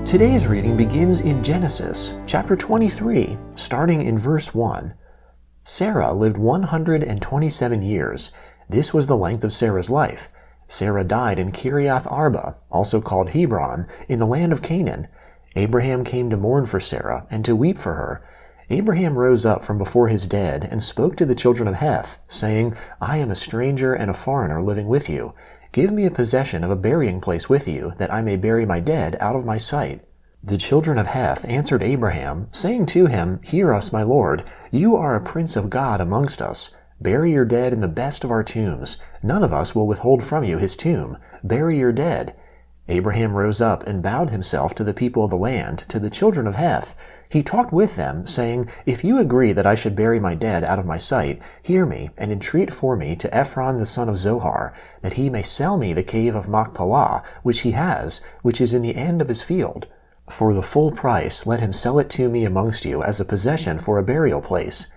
Today's reading begins in Genesis, chapter 23, starting in verse 1. Sarah lived 127 years. This was the length of Sarah's life. Sarah died in Kiriath Arba, also called Hebron, in the land of Canaan. Abraham came to mourn for Sarah and to weep for her. Abraham rose up from before his dead and spoke to the children of Heth, saying, I am a stranger and a foreigner living with you. Give me a possession of a burying place with you, that I may bury my dead out of my sight. The children of Heth answered Abraham, saying to him, Hear us, my lord. You are a prince of God amongst us. Bury your dead in the best of our tombs. None of us will withhold from you his tomb. Bury your dead. Abraham rose up and bowed himself to the people of the land, to the children of Heth. He talked with them, saying, If you agree that I should bury my dead out of my sight, hear me, and entreat for me to Ephron the son of Zohar, that he may sell me the cave of Machpelah, which he has, which is in the end of his field. For the full price let him sell it to me amongst you as a possession for a burial place.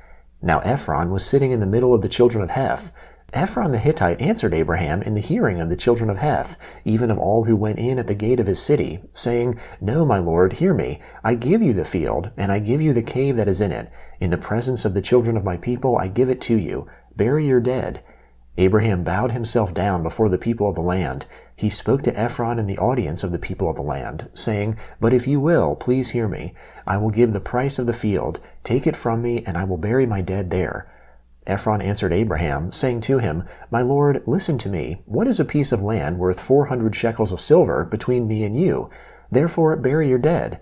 Now Ephron was sitting in the middle of the children of Heth. Ephron the Hittite answered Abraham in the hearing of the children of Heth, even of all who went in at the gate of his city, saying, No, my lord, hear me. I give you the field, and I give you the cave that is in it. In the presence of the children of my people I give it to you. Bury your dead. Abraham bowed himself down before the people of the land. He spoke to Ephron in the audience of the people of the land, saying, But if you will, please hear me. I will give the price of the field. Take it from me, and I will bury my dead there. Ephron answered Abraham, saying to him, My lord, listen to me. What is a piece of land worth 400 shekels of silver between me and you? Therefore bury your dead.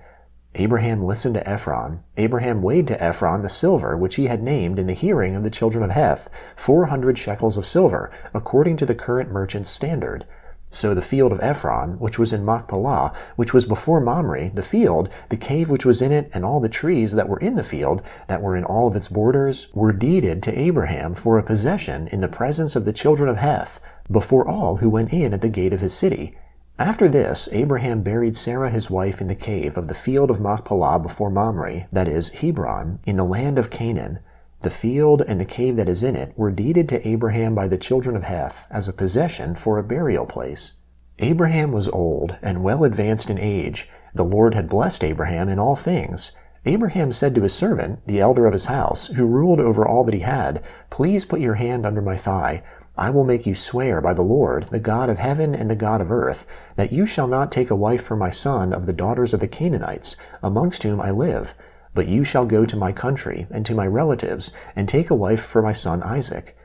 Abraham listened to Ephron. Abraham weighed to Ephron the silver which he had named in the hearing of the children of Heth, 400 shekels of silver, according to the current merchant's standard. So the field of Ephron, which was in Machpelah, which was before Mamre, the field, the cave which was in it, and all the trees that were in the field, that were in all of its borders, were deeded to Abraham for a possession in the presence of the children of Heth, before all who went in at the gate of his city. After this, Abraham buried Sarah his wife in the cave of the field of Machpelah before Mamre, that is, Hebron, in the land of Canaan. The field and the cave that is in it were deeded to Abraham by the children of Heth as a possession for a burial place. Abraham was old and well advanced in age. The Lord had blessed Abraham in all things. Abraham said to his servant, the elder of his house, who ruled over all that he had, Please put your hand under my thigh. I will make you swear by the Lord, the God of heaven and the God of earth, that you shall not take a wife for my son of the daughters of the Canaanites, amongst whom I live. But you shall go to my country and to my relatives, and take a wife for my son Isaac.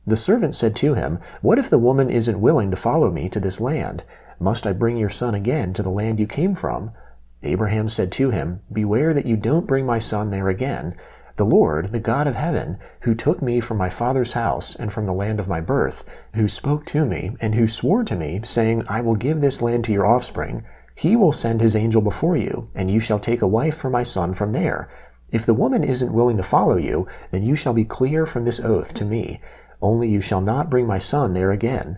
The servant said to him, What if the woman isn't willing to follow me to this land? Must I bring your son again to the land you came from? Abraham said to him, Beware that you don't bring my son there again. The Lord, the God of heaven, who took me from my father's house and from the land of my birth, who spoke to me and who swore to me, saying, I will give this land to your offspring, he will send his angel before you, and you shall take a wife for my son from there. If the woman isn't willing to follow you, then you shall be clear from this oath to me. Only you shall not bring my son there again.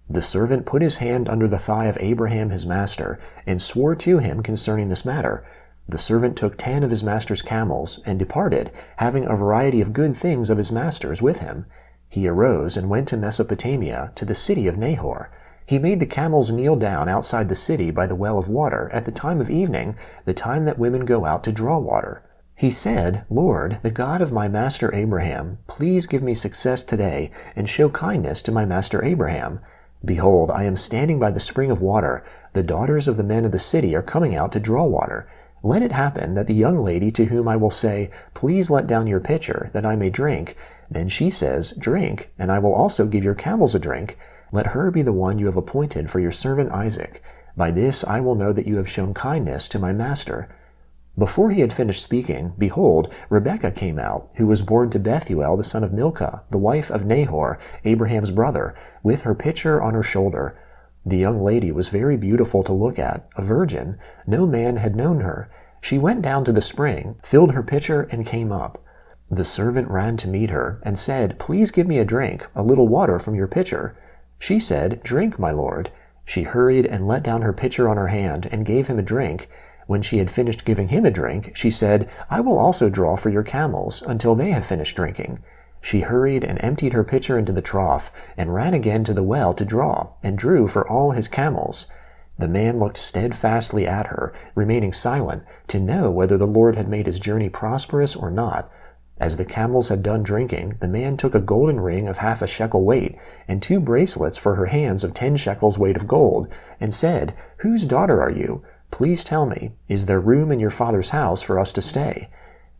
The servant put his hand under the thigh of Abraham his master, and swore to him concerning this matter. The servant took 10 of his master's camels, and departed, having a variety of good things of his master's with him. He arose and went to Mesopotamia, to the city of Nahor. He made the camels kneel down outside the city by the well of water at the time of evening, the time that women go out to draw water. He said, Lord, the God of my master Abraham, please give me success today, and show kindness to my master Abraham. Behold, I am standing by the spring of water. The daughters of the men of the city are coming out to draw water. Let it happen that the young lady to whom I will say, Please let down your pitcher, that I may drink. Then she says, Drink, and I will also give your camels a drink. Let her be the one you have appointed for your servant Isaac. By this I will know that you have shown kindness to my master. Before he had finished speaking, behold, Rebekah came out, who was born to Bethuel the son of Milcah, the wife of Nahor, Abraham's brother, with her pitcher on her shoulder. The young lady was very beautiful to look at, a virgin. No man had known her. She went down to the spring, filled her pitcher, and came up. The servant ran to meet her, and said, Please give me a drink, a little water from your pitcher. She said, "Drink, my lord." She hurried and let down her pitcher on her hand and gave him a drink. When she had finished giving him a drink, she said, "I will also draw for your camels until they have finished drinking." She hurried and emptied her pitcher into the trough and ran again to the well to draw and drew for all his camels. The man looked steadfastly at her, remaining silent, to know whether the Lord had made his journey prosperous or not. As the camels had done drinking, the man took a golden ring of 1/2 shekel weight, and 2 bracelets for her hands of 10 shekels weight of gold, and said, "Whose daughter are you? Please tell me, is there room in your father's house for us to stay?"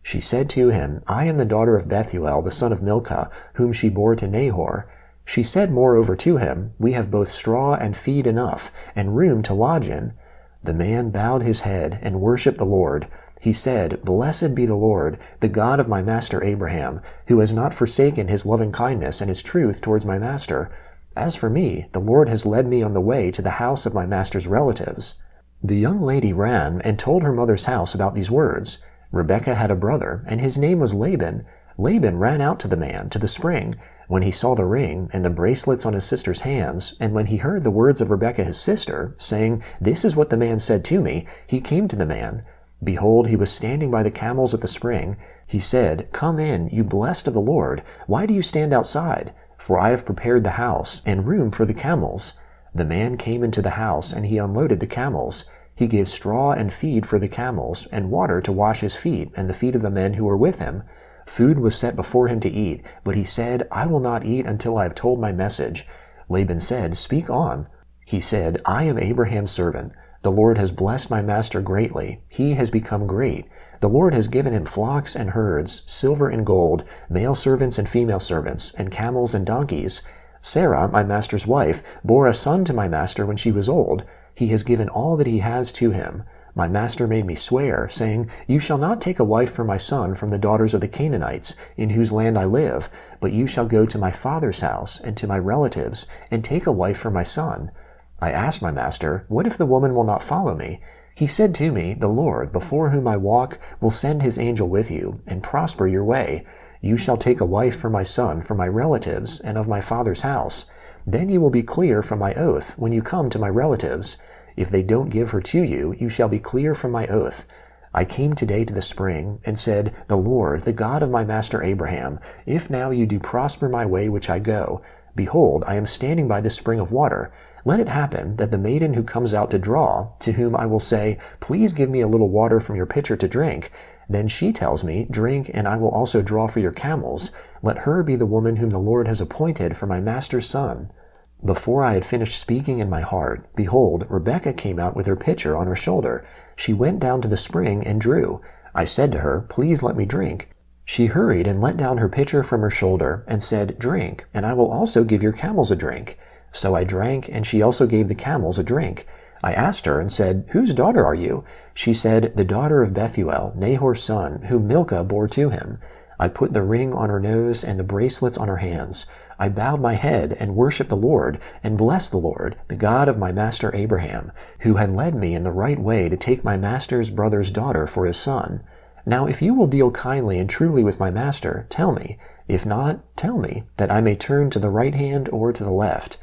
She said to him, "I am the daughter of Bethuel, the son of Milcah, whom she bore to Nahor." She said moreover to him, "We have both straw and feed enough, and room to lodge in." The man bowed his head and worshipped the Lord. He said, "Blessed be the Lord, the God of my master Abraham, who has not forsaken his loving kindness and his truth towards my master. As for me, the Lord has led me on the way to the house of my master's relatives." The young lady ran and told her mother's house about these words. Rebekah had a brother, and his name was Laban. Laban ran out to the man, to the spring. When he saw the ring and the bracelets on his sister's hands, and when he heard the words of Rebekah his sister, saying, "This is what the man said to me," he came to the man. Behold, he was standing by the camels at the spring. He said, "Come in, you blessed of the Lord. Why do you stand outside? For I have prepared the house, and room for the camels." The man came into the house, and he unloaded the camels. He gave straw and feed for the camels, and water to wash his feet and the feet of the men who were with him. Food was set before him to eat, but he said, "I will not eat until I have told my message." Laban said, "Speak on." He said, "I am Abraham's servant. The Lord has blessed my master greatly. He has become great. The Lord has given him flocks and herds, silver and gold, male servants and female servants, and camels and donkeys. Sarah, my master's wife, bore a son to my master when she was old. He has given all that he has to him. My master made me swear, saying, 'You shall not take a wife for my son from the daughters of the Canaanites, in whose land I live, but you shall go to my father's house and to my relatives, and take a wife for my son.' I asked my master, 'What if the woman will not follow me?' He said to me, 'The Lord, before whom I walk, will send his angel with you, and prosper your way. You shall take a wife for my son from my relatives and of my father's house. Then you will be clear from my oath when you come to my relatives. If they don't give her to you, you shall be clear from my oath.' I came today to the spring, and said, 'The Lord, the God of my master Abraham, if now you do prosper my way which I go, behold, I am standing by this spring of water. Let it happen that the maiden who comes out to draw, to whom I will say, Please give me a little water from your pitcher to drink, then she tells me, Drink, and I will also draw for your camels. Let her be the woman whom the Lord has appointed for my master's son.' Before I had finished speaking in my heart, behold, Rebekah came out with her pitcher on her shoulder. She went down to the spring and drew. I said to her, Please let me drink. She hurried and let down her pitcher from her shoulder and said, Drink, and I will also give your camels a drink. So I drank, and she also gave the camels a drink. I asked her and said, Whose daughter are you? She said, The daughter of Bethuel, Nahor's son, whom Milcah bore to him. I put the ring on her nose and the bracelets on her hands. I bowed my head and worshipped the Lord, and blessed the Lord, the God of my master Abraham, who had led me in the right way to take my master's brother's daughter for his son. Now if you will deal kindly and truly with my master, tell me. If not, tell me, that I may turn to the right hand or to the left.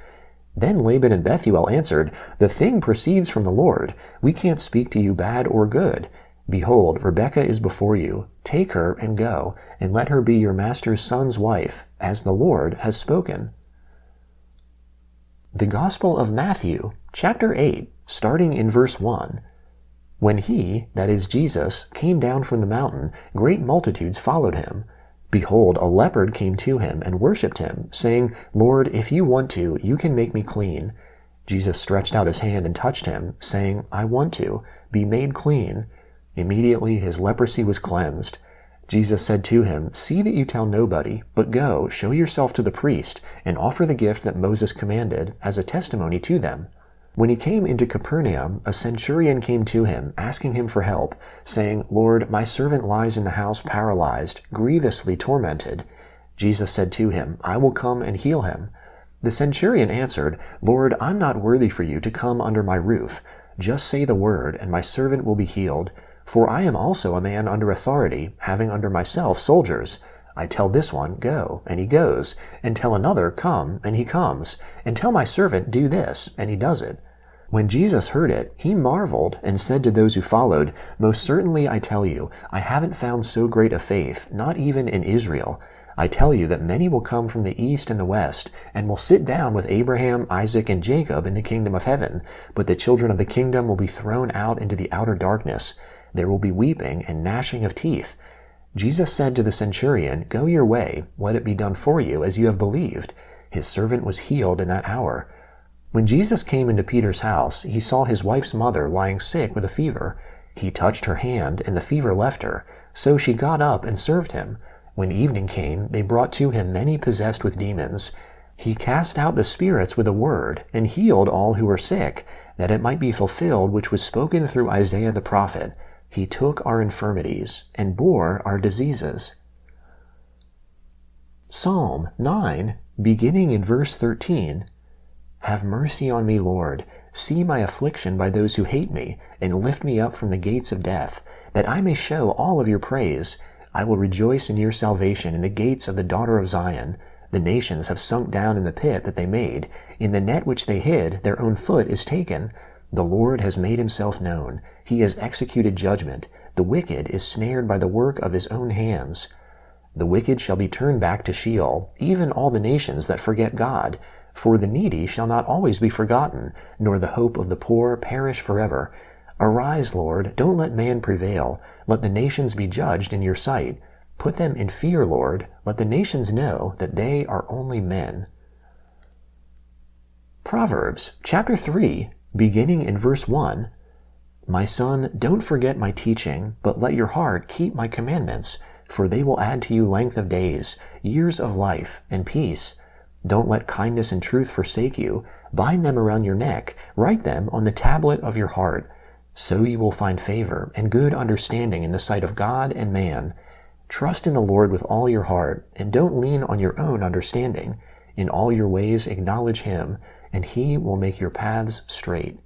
Then Laban and Bethuel answered, The thing proceeds from the Lord. We can't speak to you bad or good. Behold, Rebekah is before you. Take her and go, and let her be your master's son's wife, as the Lord has spoken." The Gospel of Matthew, chapter 8, starting in verse 1. When he, that is Jesus, came down from the mountain, great multitudes followed him. Behold, a leopard came to him and worshipped him, saying, Lord, if you want to, you can make me clean. Jesus stretched out his hand and touched him, saying, I want to. Be made clean. Immediately his leprosy was cleansed. Jesus said to him, See that you tell nobody, but go, show yourself to the priest, and offer the gift that Moses commanded, as a testimony to them. When he came into Capernaum, a centurion came to him, asking him for help, saying, Lord, my servant lies in the house paralyzed, grievously tormented. Jesus said to him, I will come and heal him. The centurion answered, Lord, I'm not worthy for you to come under my roof. Just say the word, and my servant will be healed. For I am also a man under authority, having under myself soldiers. I tell this one, go, and he goes, and tell another, come, and he comes, and tell my servant, do this, and he does it." When Jesus heard it, he marveled and said to those who followed, "Most certainly I tell you, I haven't found so great a faith, not even in Israel. I tell you that many will come from the east and the west, and will sit down with Abraham, Isaac, and Jacob in the kingdom of heaven, but the children of the kingdom will be thrown out into the outer darkness. There will be weeping and gnashing of teeth." Jesus said to the centurion, "Go your way, let it be done for you as you have believed." His servant was healed in that hour. When Jesus came into Peter's house, he saw his wife's mother lying sick with a fever. He touched her hand, and the fever left her. So she got up and served him. When evening came, they brought to him many possessed with demons. He cast out the spirits with a word, and healed all who were sick, that it might be fulfilled which was spoken through Isaiah the prophet. He took our infirmities, and bore our diseases. Psalm 9, beginning in verse 13. Have mercy on me, Lord. See my affliction by those who hate me, and lift me up from the gates of death, that I may show all of your praise. I will rejoice in your salvation in the gates of the daughter of Zion. The nations have sunk down in the pit that they made. In the net which they hid, their own foot is taken. The Lord has made himself known. He has executed judgment. The wicked is snared by the work of his own hands. The wicked shall be turned back to Sheol, even all the nations that forget God. For the needy shall not always be forgotten, nor the hope of the poor perish forever. Arise, Lord, don't let man prevail. Let the nations be judged in your sight. Put them in fear, Lord. Let the nations know that they are only men. Proverbs chapter 3, beginning in verse 1. My son, don't forget my teaching, but let your heart keep my commandments, for they will add to you length of days, years of life, and peace. Don't let kindness and truth forsake you. Bind them around your neck. Write them on the tablet of your heart. So you will find favor and good understanding in the sight of God and man. Trust in the Lord with all your heart, and don't lean on your own understanding. In all your ways acknowledge him, and he will make your paths straight.